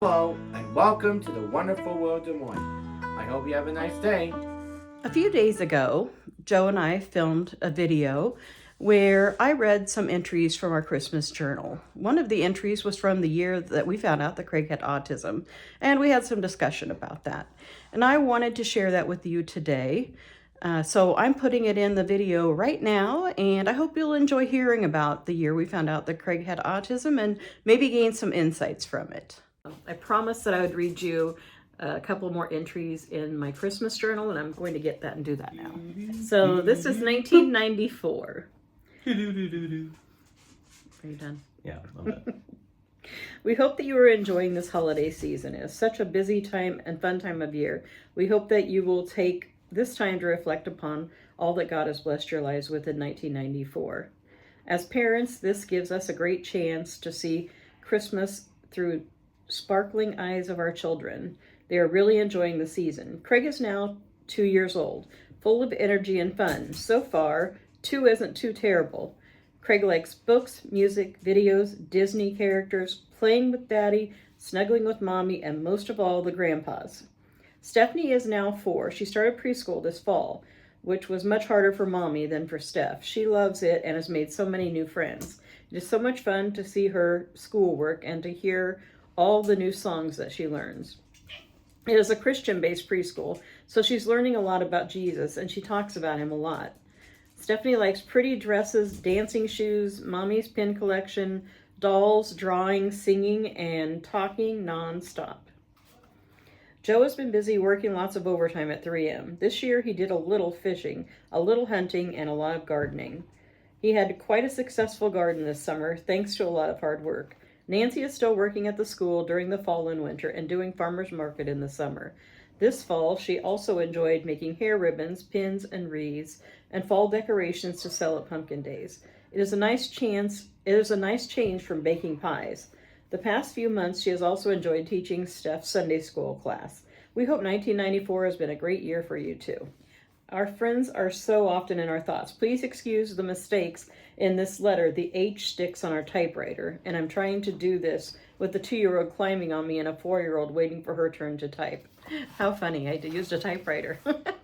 Hello, and welcome to the wonderful world of one. I hope you have a nice day. A few days ago, Joe and I filmed a video where I read some entries from our Christmas journal. One of the entries was from the year that we found out that Craig had autism, and we had some discussion about that. And I wanted to share that with you today. So I'm putting it in the video right now, and I hope you'll enjoy hearing about the year we found out that Craig had autism and maybe gain some insights from it. I promised that I would read you a couple more entries in my Christmas journal, and I'm going to get that and do that now. So this is 1994. Are you done? Yeah, a little bit. We hope that you are enjoying this holiday season. It is such a busy time and fun time of year. We hope that you will take this time to reflect upon all that God has blessed your lives with in 1994. As parents, this gives us a great chance to see Christmas through sparkling eyes of our children. They are really enjoying the season. Craig is now 2 years old, full of energy and fun. So far, 2 isn't too terrible. Craig likes books, music, videos, Disney characters, playing with Daddy, snuggling with Mommy, and most of all, the grandpas. Stephanie is now 4. She started preschool this fall, which was much harder for Mommy than for Steph. She loves it and has made so many new friends. It is so much fun to see her schoolwork and to hear all the new songs that she learns. It is a Christian-based preschool, so she's learning a lot about Jesus, and she talks about him a lot. Stephanie likes pretty dresses, dancing shoes, Mommy's pin collection, dolls, drawing, singing, and talking nonstop. Joe has been busy working lots of overtime at 3M. This year he did a little fishing, a little hunting, and a lot of gardening. He had quite a successful garden this summer, thanks to a lot of hard work. Nancy is still working at the school during the fall and winter and doing farmer's market in the summer. This fall, she also enjoyed making hair ribbons, pins, and wreaths, and fall decorations to sell at pumpkin days. It is a nice change from baking pies. The past few months, she has also enjoyed teaching Steph's Sunday school class. We hope 1994 has been a great year for you too. Our friends are so often in our thoughts. Please excuse the mistakes in this letter. The H sticks on our typewriter, and I'm trying to do this with the 2-year-old climbing on me and a 4-year-old waiting for her turn to type. How funny, I used a typewriter. That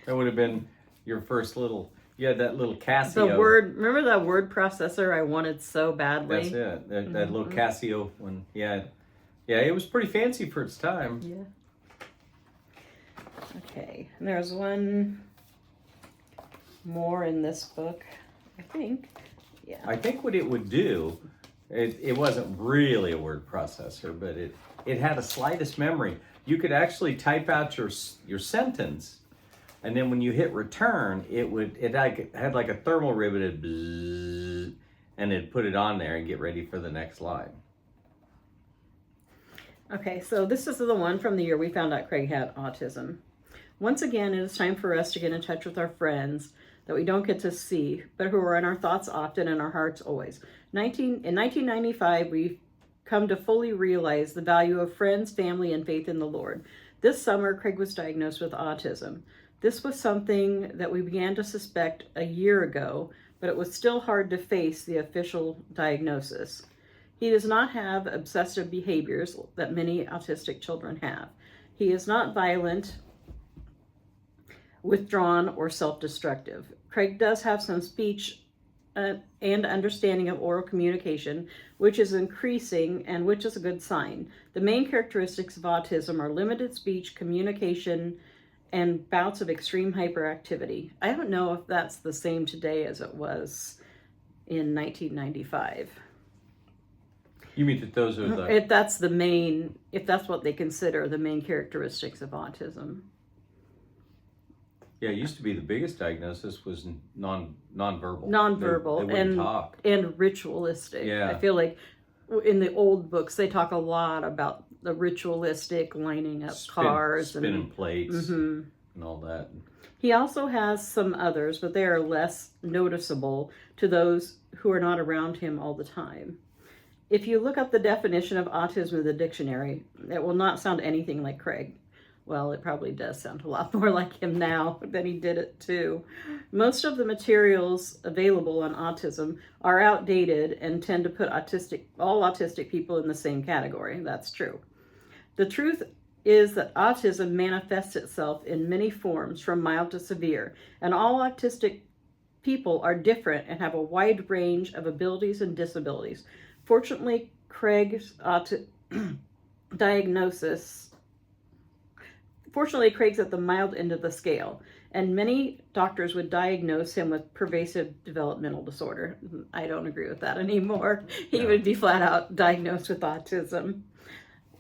would have been your first little, you had that little Casio. Remember that word processor I wanted so badly? That's it, that little Casio one. Yeah, it was pretty fancy for its time. Yeah. Okay, and there's one more in this book, I think. Yeah. I think what it would do, it wasn't really a word processor, but it had a slightest memory. You could actually type out your sentence, and then when you hit return, it had like a thermal riveted bzzz, and it'd put it on there and get ready for the next line. Okay, so this is the one from the year we found out Craig had autism. Once again, it is time for us to get in touch with our friends that we don't get to see, but who are in our thoughts often and our hearts always. In 1995, we've come to fully realize the value of friends, family, and faith in the Lord. This summer, Craig was diagnosed with autism. This was something that we began to suspect a year ago, but it was still hard to face the official diagnosis. He does not have obsessive behaviors that many autistic children have. He is not violent, withdrawn, or self-destructive. Craig does have some speech and understanding of oral communication, which is increasing and which is a good sign. The main characteristics of autism are limited speech, communication, and bouts of extreme hyperactivity. I don't know if that's the same today as it was in 1995. You mean that those are the... If that's what they consider the main characteristics of autism. Yeah, it used to be the biggest diagnosis was nonverbal. Nonverbal they wouldn't talk. And ritualistic. Yeah. I feel like in the old books they talk a lot about the ritualistic, lining up cars, spinning plates, and all that. He also has some others, but they are less noticeable to those who are not around him all the time. If you look up the definition of autism in the dictionary, it will not sound anything like Craig. Well, it probably does sound a lot more like him now than he did it too. Most of the materials available on autism are outdated and tend to put all autistic people in the same category. That's true. The truth is that autism manifests itself in many forms, from mild to severe, and all autistic people are different and have a wide range of abilities and disabilities. Fortunately, Craig's Craig's at the mild end of the scale, and many doctors would diagnose him with pervasive developmental disorder. I don't agree with that anymore. He would be flat out diagnosed with autism.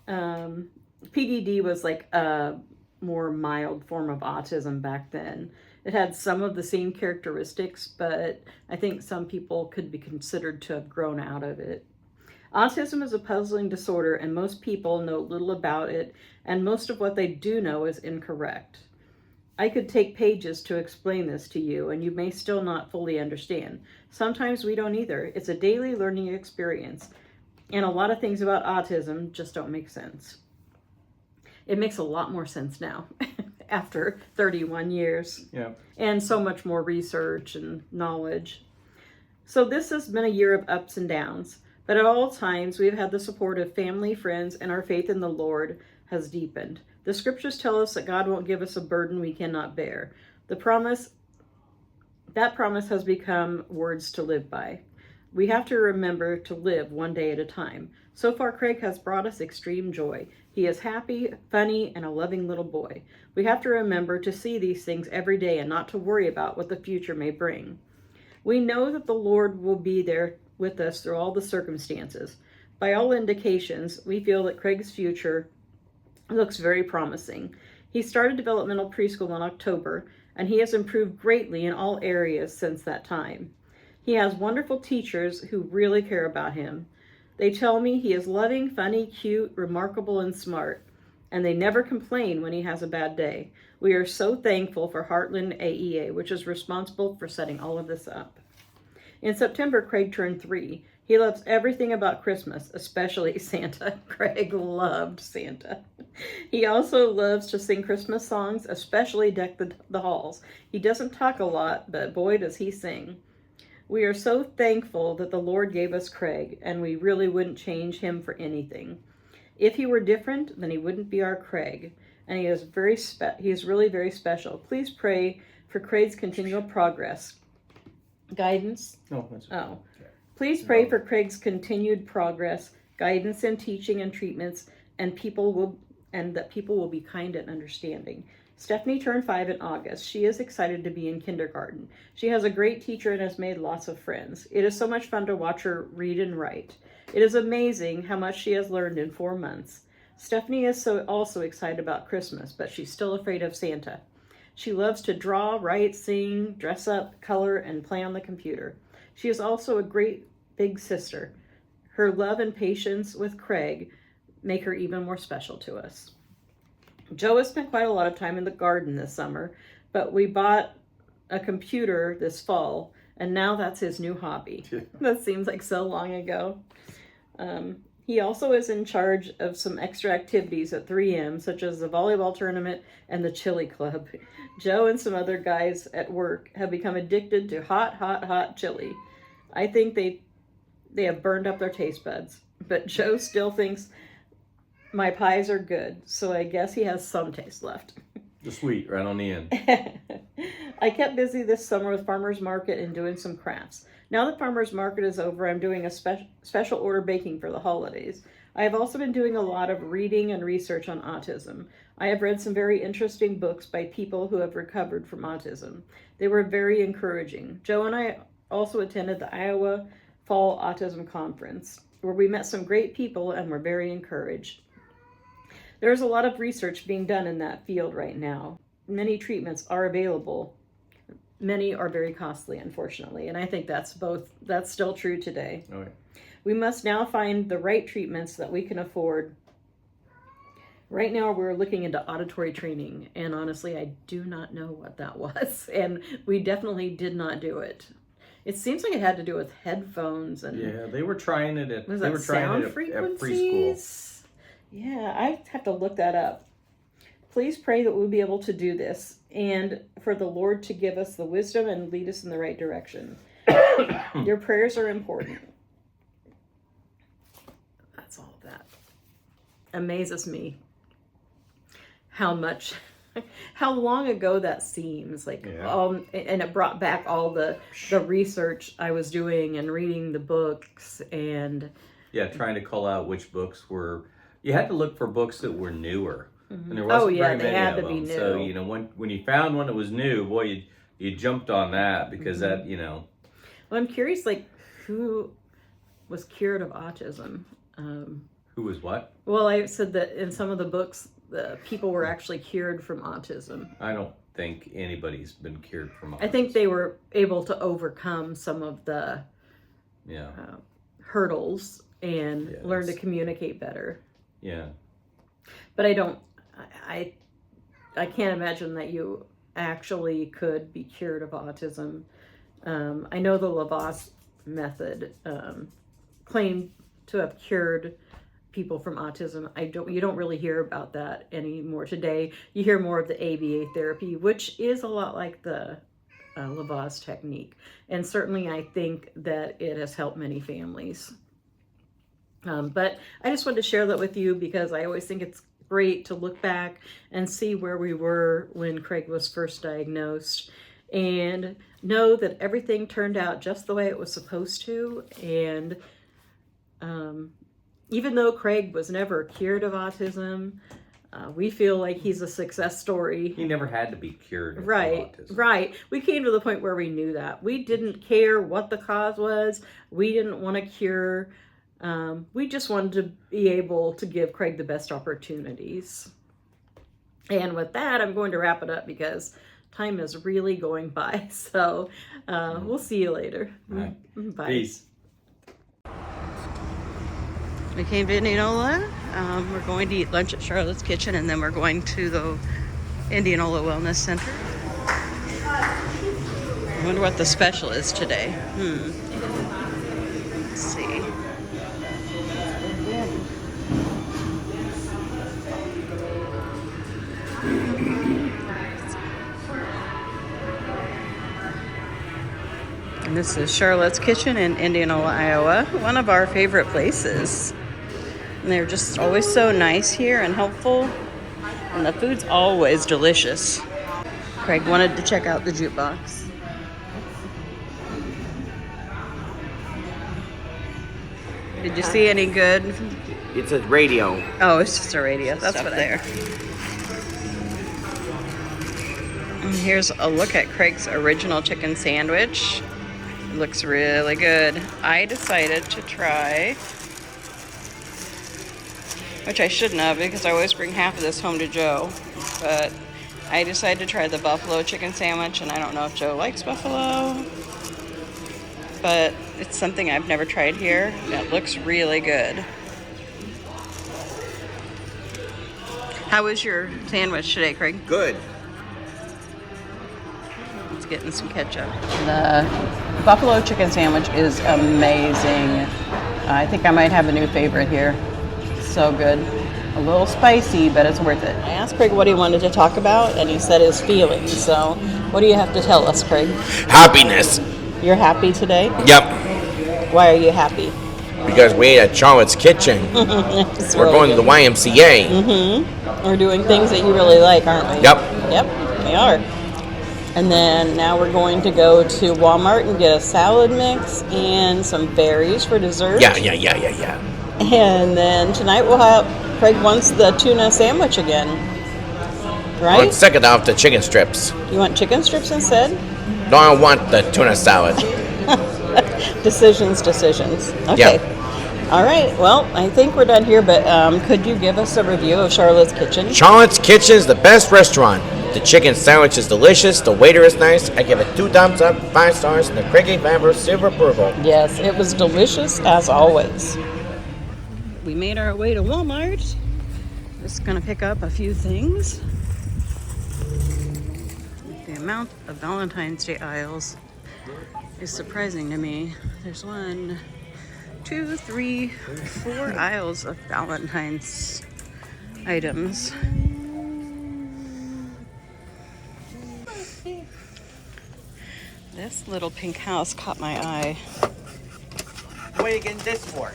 PDD was like a more mild form of autism back then. It had some of the same characteristics, but I think some people could be considered to have grown out of it. Autism is a puzzling disorder, and most people know little about it, and most of what they do know is incorrect. I could take pages to explain this to you, and you may still not fully understand. Sometimes we don't either. It's a daily learning experience, and a lot of things about autism just don't make sense. It makes a lot more sense now after 31 years. Yeah. And so much more research and knowledge. So this has been a year of ups and downs, but at all times we've had the support of family, friends, and our faith in the Lord has deepened. The scriptures tell us that God won't give us a burden we cannot bear. That promise has become words to live by. We have to remember to live one day at a time. So far, Craig has brought us extreme joy. He is happy, funny, and a loving little boy. We have to remember to see these things every day and not to worry about what the future may bring. We know that the Lord will be there with us through all the circumstances. By all indications, we feel that Craig's future looks very promising. He started developmental preschool in October, and he has improved greatly in all areas since that time. He has wonderful teachers who really care about him. They tell me he is loving, funny, cute, remarkable, and smart, and they never complain when he has a bad day. We are so thankful for Heartland AEA, which is responsible for setting all of this up. In September, Craig turned 3. He loves everything about Christmas, especially Santa. Craig loved Santa. He also loves to sing Christmas songs, especially Deck the Halls. He doesn't talk a lot, but boy does he sing. We are so thankful that the Lord gave us Craig, and we really wouldn't change him for anything. If he were different, then he wouldn't be our Craig, and he is really very special. Please pray for Craig's continual progress. Guidance? Please pray for Craig's continued progress, guidance in teaching and treatments, and that people will be kind and understanding. Stephanie turned 5 in August. She is excited to be in kindergarten. She has a great teacher and has made lots of friends. It is so much fun to watch her read and write. It is amazing how much she has learned in 4 months. Stephanie is also excited about Christmas, but she's still afraid of Santa. She loves to draw, write, sing, dress up, color, and play on the computer. She is also a great big sister. Her love and patience with Craig make her even more special to us. Joe has spent quite a lot of time in the garden this summer, but we bought a computer this fall, and now that's his new hobby. That seems like so long ago. He also is in charge of some extra activities at 3M, such as the volleyball tournament and the chili club. Joe and some other guys at work have become addicted to hot chili. I think they have burned up their taste buds, but Joe still thinks my pies are good, so I guess he has some taste left. The sweet, right on the end. I kept busy this summer with farmer's market and doing some crafts. Now that farmer's market is over, I'm doing a special order baking for the holidays. I have also been doing a lot of reading and research on autism. I have read some very interesting books by people who have recovered from autism. They were very encouraging. Joe and I also attended the Iowa Fall Autism Conference, where we met some great people and were very encouraged. There's a lot of research being done in that field right now. Many treatments are available. Many are very costly, unfortunately, and I think that's still true today. Okay. We must now find the right treatments that we can afford. Right now, we're looking into auditory training, and honestly, I do not know what that was, and we definitely did not do it. It seems like it had to do with headphones and they were trying it at sound frequencies? preschool. Yeah, I have to look that up. please pray that we'll be able to do this and for the Lord to give us the wisdom and lead us in the right direction. Your prayers are important. That's all that amazes me. How long ago that seems like. Yeah. And it brought back all the research I was doing and reading the books and trying to call out which books were. You had to look for books that were newer, and there wasn't very many had of to be them. new. So when you found one that was new, boy, you jumped on that because that Well, I'm curious, like, who was cured of autism? Who was what? Well, I said that in some of the books, the people were actually cured from autism. I don't think anybody's been cured from autism. I think they were able to overcome some of the hurdles and learn to communicate better. Yeah. But I can't imagine that you actually could be cured of autism. I know the Lavois method claimed to have cured people from autism. You don't really hear about that anymore today. You hear more of the ABA therapy, which is a lot like the Lavois technique. And certainly I think that it has helped many families. But I just wanted to share that with you because I always think it's great to look back and see where we were when Craig was first diagnosed and know that everything turned out just the way it was supposed to. And even though Craig was never cured of autism, we feel like he's a success story. He never had to be cured of autism. Right. We came to the point where we knew that. We didn't care what the cause was. We didn't want to cure. We just wanted to be able to give Craig the best opportunities. And with that, I'm going to wrap it up because time is really going by. So we'll see you later. Right. Bye. Peace. We came to Indianola. We're going to eat lunch at Charlotteskitchen, and then we're going to the Indianola Wellness Center. I wonder what the special is today. Let's see. And this is Charlotteskitchen in Indianola, Iowa, one of our favorite places. And they're just always so nice here and helpful. And the food's always delicious. Craig wanted to check out the jukebox. Did you see any good? It's a radio. Oh, it's just a radio. That's what there. And here's a look at Craig's original chicken sandwich. It looks really good. I decided to try, which I shouldn't have because I always bring half of this home to Joe, but I decided to try the buffalo chicken sandwich, and I don't know if Joe likes buffalo, but it's something I've never tried here. It looks really good. How was your sandwich today, Craig? Good. Let's get in some ketchup. The buffalo chicken sandwich is amazing. I think I might have a new favorite here. So good. A little spicy, but it's worth it. I asked Craig what he wanted to talk about, and he said his feelings. So what do you have to tell us, Craig? Happiness. You're happy today? Yep. Why are you happy? Because we ate at Charlotteskitchen. We're going to the YMCA. Mm-hmm. We're doing things that you really like, aren't we? Yep. Yep, we are. And then now we're going to go to Walmart and get a salad mix and some berries for dessert. Yeah. And then tonight we'll have, Craig wants the tuna sandwich again. Right? Let's second off the chicken strips. You want chicken strips instead? No, I want the tuna salad. Decisions. Okay. Yep. All right. Well, I think we're done here, but could you give us a review of Charlotteskitchen? Charlotteskitchen is the best restaurant. The chicken sandwich is delicious. The waiter is nice. I give it 2 thumbs up, 5 stars, and the Craigie family silver approval. Yes, it was delicious as always. We made our way to Walmart. Just gonna pick up a few things. The amount of Valentine's Day aisles is surprising to me. There's 1, 2, 3, 4 aisles of Valentine's items. This little pink house caught my eye. What are you getting this for?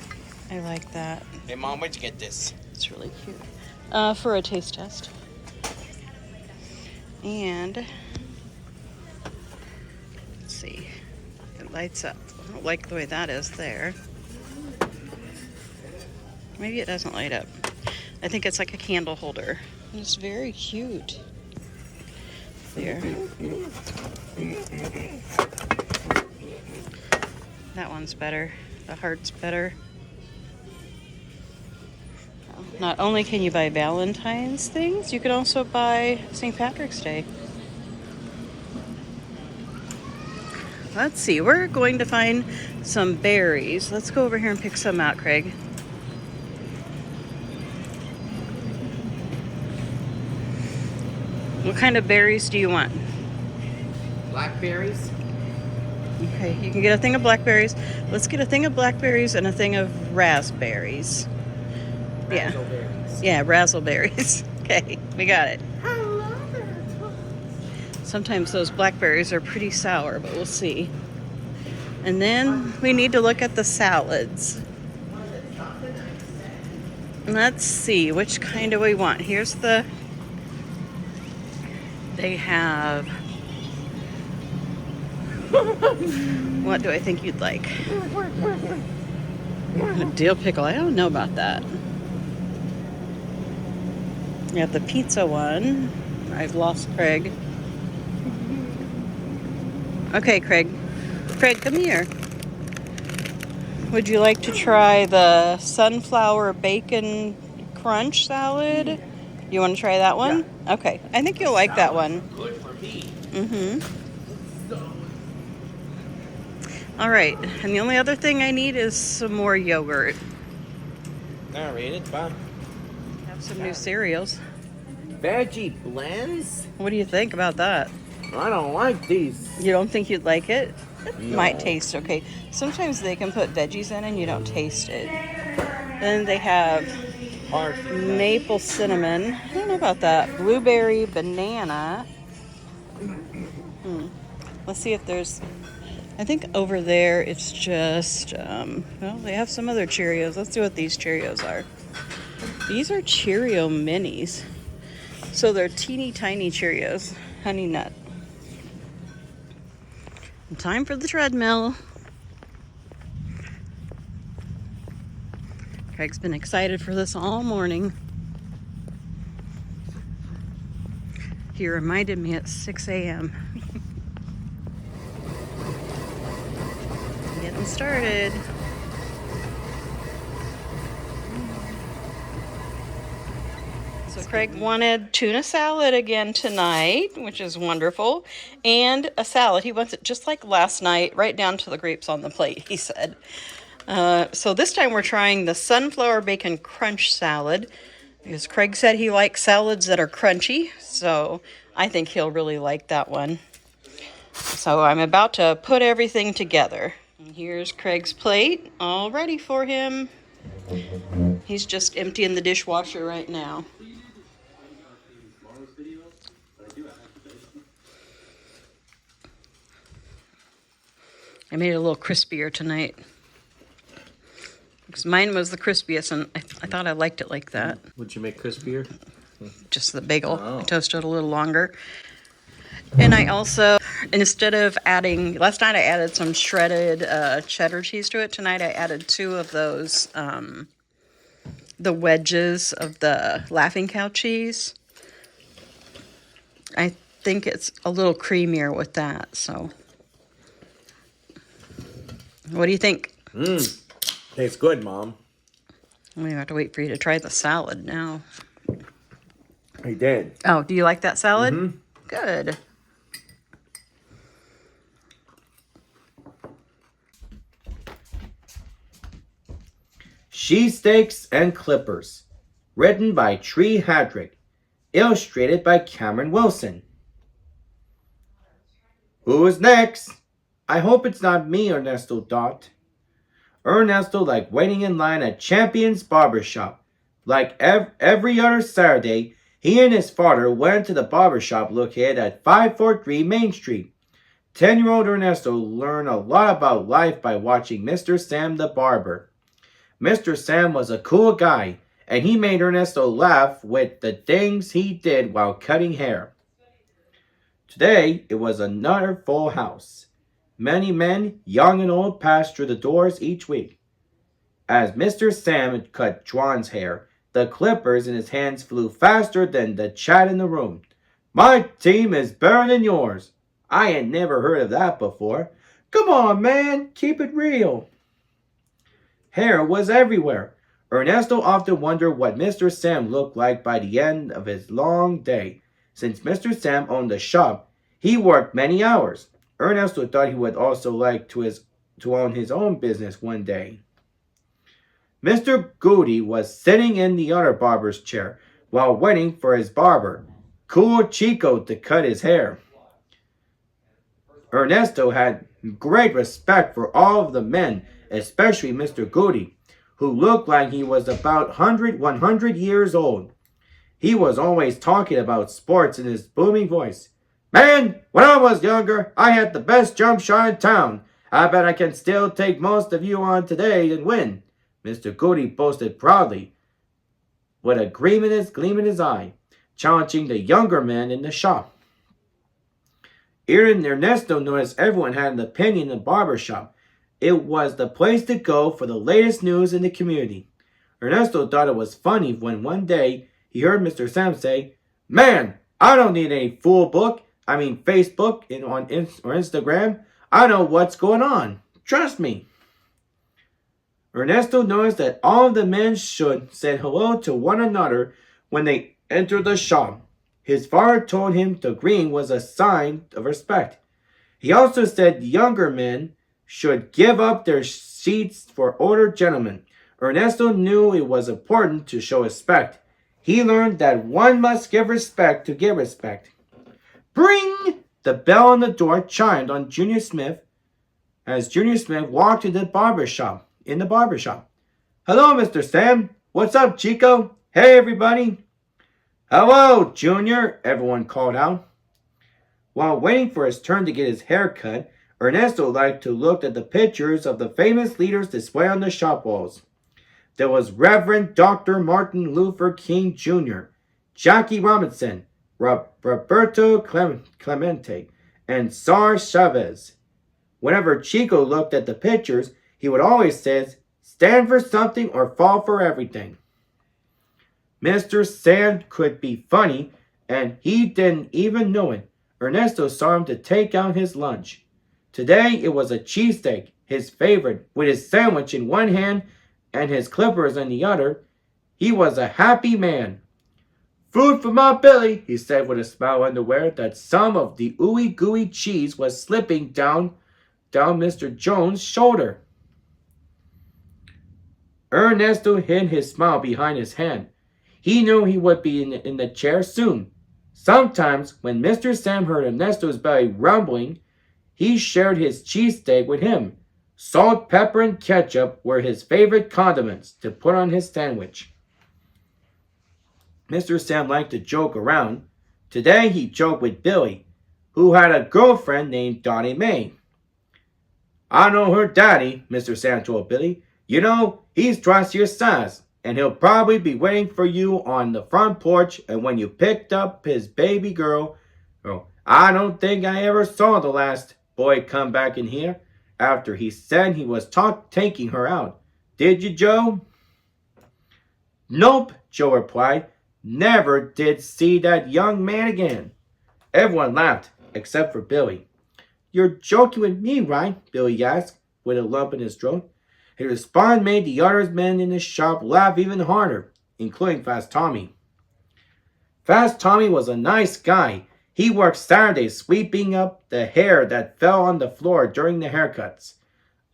I like that. Hey, Mom, where'd you get this? It's really cute. For a taste test. And let's see. It lights up. I don't like the way that is there. Maybe it doesn't light up. I think it's like a candle holder. It's very cute. There. That one's better. The heart's better. Not only can you buy Valentine's things, you can also buy St. Patrick's Day. Let's see, we're going to find some berries. Let's go over here and pick some out, Craig. What kind of berries do you want? Blackberries? Okay, you can get a thing of blackberries. Let's get a thing of blackberries and a thing of raspberries. Yeah. Razzleberries. Yeah, razzleberries. Okay, we got it. Sometimes those blackberries are pretty sour, but we'll see. And then we need to look at the salads. Let's see, which kind do we want? Here's the... They have... What do I think you'd like? A dill pickle. I don't know about that. You have the pizza one. I've lost Craig. Okay, Craig. Craig, come here. Would you like to try the sunflower bacon crunch salad? You want to try that one? Yeah. Okay. I think you'll like that one. Good for me. Mm-hmm. All right. And the only other thing I need is some more yogurt. All right, it's fine. Have some new cereals. Veggie blends? What do you think about that? I don't like these. You don't think you'd like it? It No. might taste okay. Sometimes they can put veggies in and you don't taste it. Then they have maple cinnamon. I don't know about that. Blueberry banana. Let's see if there's... I think over there it's just... well, they have some other Cheerios. Let's see what these Cheerios are. These are Cheerio minis. So they're teeny tiny Cheerios. Honey nut. Time for the treadmill. Craig's been excited for this all morning. He reminded me at 6 a.m. Getting started. So Craig wanted tuna salad again tonight, which is wonderful, and a salad. He wants it just like last night, right down to the grapes on the plate, he said. So this time we're trying the sunflower bacon crunch salad, because Craig said he likes salads that are crunchy, so I think he'll really like that one. So I'm about to put everything together. And here's Craig's plate, all ready for him. He's just emptying the dishwasher right now. I made it a little crispier tonight. Because mine was the crispiest, and I thought I liked it like that. Would you make crispier? Just the bagel. Oh. I toasted it a little longer. And I also, instead of adding, last night I added some shredded cheddar cheese to it. Tonight I added 2 of those, the wedges of the Laughing Cow cheese. I think it's a little creamier with that, so. What do you think? Tastes good, Mom. We have to wait for you to try the salad now. I did. Oh, do you like that salad? Mm-hmm. Good. She Steaks and Clippers. Written by Tree Hadrick. Illustrated by Cameron Wilson. Who's next? I hope it's not me, Ernesto thought. Ernesto liked waiting in line at Champion's Barbershop. Like every other Saturday, he and his father went to the barbershop located at 543 Main Street. 10-year-old Ernesto learned a lot about life by watching Mr. Sam the barber. Mr. Sam was a cool guy, and he made Ernesto laugh with the things he did while cutting hair. Today, it was another full house. Many men, young and old, passed through the doors each week. As Mr. Sam cut Juan's hair, the clippers in his hands flew faster than the chat in the room. My team is better than yours. I had never heard of that before. Come on, man, keep it real. Hair was everywhere. Ernesto often wondered what Mr. Sam looked like by the end of his long day. Since Mr. Sam owned the shop, he worked many hours. Ernesto thought he would also like to own his own business one day. Mr. Goody was sitting in the other barber's chair while waiting for his barber, Cool Chico, to cut his hair. Ernesto had great respect for all of the men, especially Mr. Goody, who looked like he was about 100 years old. He was always talking about sports in his booming voice. Man, when I was younger, I had the best jump shot in town. I bet I can still take most of you on today and win, Mr. Goody boasted proudly, with a gleam in his eye, challenging the younger men in the shop. Even Ernesto noticed everyone had an opinion in the barbershop. It was the place to go for the latest news in the community. Ernesto thought it was funny when one day he heard Mr. Sam say, Man, I don't need any Facebook or Instagram. I know what's going on. Trust me. Ernesto noticed that all of the men should say hello to one another when they entered the shop. His father told him the greeting was a sign of respect. He also said younger men should give up their seats for older gentlemen. Ernesto knew it was important to show respect. He learned that one must give respect to get respect. Bring! The bell on the door chimed on Junior Smith as Junior Smith walked in the barbershop. Hello, Mr. Sam. What's up, Chico? Hey, everybody. Hello, Junior, everyone called out. While waiting for his turn to get his hair cut, Ernesto liked to look at the pictures of the famous leaders displayed on the shop walls. There was Reverend Dr. Martin Luther King Jr., Jackie Robinson, Roberto Clemente, and Sar Chavez. Whenever Chico looked at the pictures, he would always say, stand for something or fall for everything. Mr. Sam could be funny, and he didn't even know it. Ernesto saw him to take out his lunch. Today it was a cheesesteak, his favorite, with his sandwich in one hand and his clippers in the other. He was a happy man. Food for my belly, he said with a smile unaware that some of the ooey gooey cheese was slipping down Mr. Jones' shoulder. Ernesto hid his smile behind his hand. He knew he would be in the chair soon. Sometimes, when Mr. Sam heard Ernesto's belly rumbling, he shared his cheesesteak with him. Salt, pepper, and ketchup were his favorite condiments to put on his sandwich. Mr. Sam liked to joke around. Today he joked with Billy, who had a girlfriend named Dottie Mae. I know her daddy, Mr. Sam told Billy. You know, he's twice your size, and he'll probably be waiting for you on the front porch and when you picked up his baby girl. Oh, I don't think I ever saw the last boy come back in here after he said he was taking her out. Did you, Joe? Nope, Joe replied. Never did see that young man again. Everyone laughed, except for Billy. You're joking with me, right? Billy asked, with a lump in his throat. His response made the other men in the shop laugh even harder, including Fast Tommy. Fast Tommy was a nice guy. He worked Saturdays sweeping up the hair that fell on the floor during the haircuts.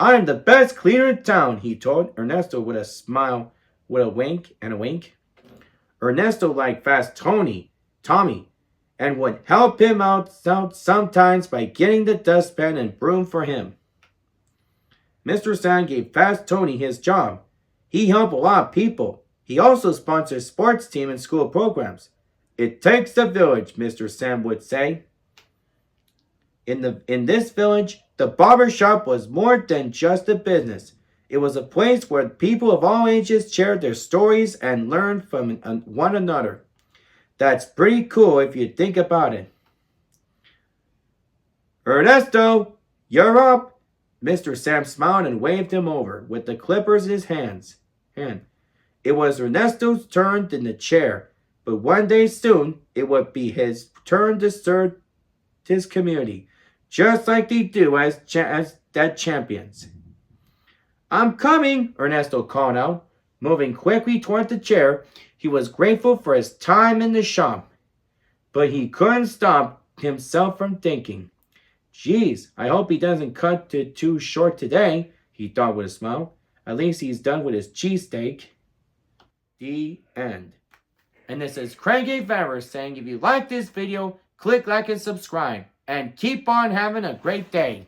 I'm the best cleaner in town, he told Ernesto with a smile, with a wink and a wink. Ernesto liked Fast Tommy, and would help him out sometimes by getting the dustpan and broom for him. Mr. Sam gave Fast Tony his job. He helped a lot of people. He also sponsored sports team and school programs. It takes a village, Mr. Sam would say. In this village, the barbershop was more than just a business. It was a place where people of all ages shared their stories and learned from one another. That's pretty cool if you think about it. Ernesto, you're up! Mr. Sam smiled and waved him over with the clippers in his hand. It was Ernesto's turn in the chair, but one day soon it would be his turn to serve his community, just like they do as champions. I'm coming, Ernesto called out, moving quickly toward the chair. He was grateful for his time in the shop, but he couldn't stop himself from thinking. Geez, I hope he doesn't cut it too short today, he thought with a smile. At least he's done with his cheesesteak. The end. And this is Craig A. Farrer saying if you like this video, click like and subscribe. And keep on having a great day.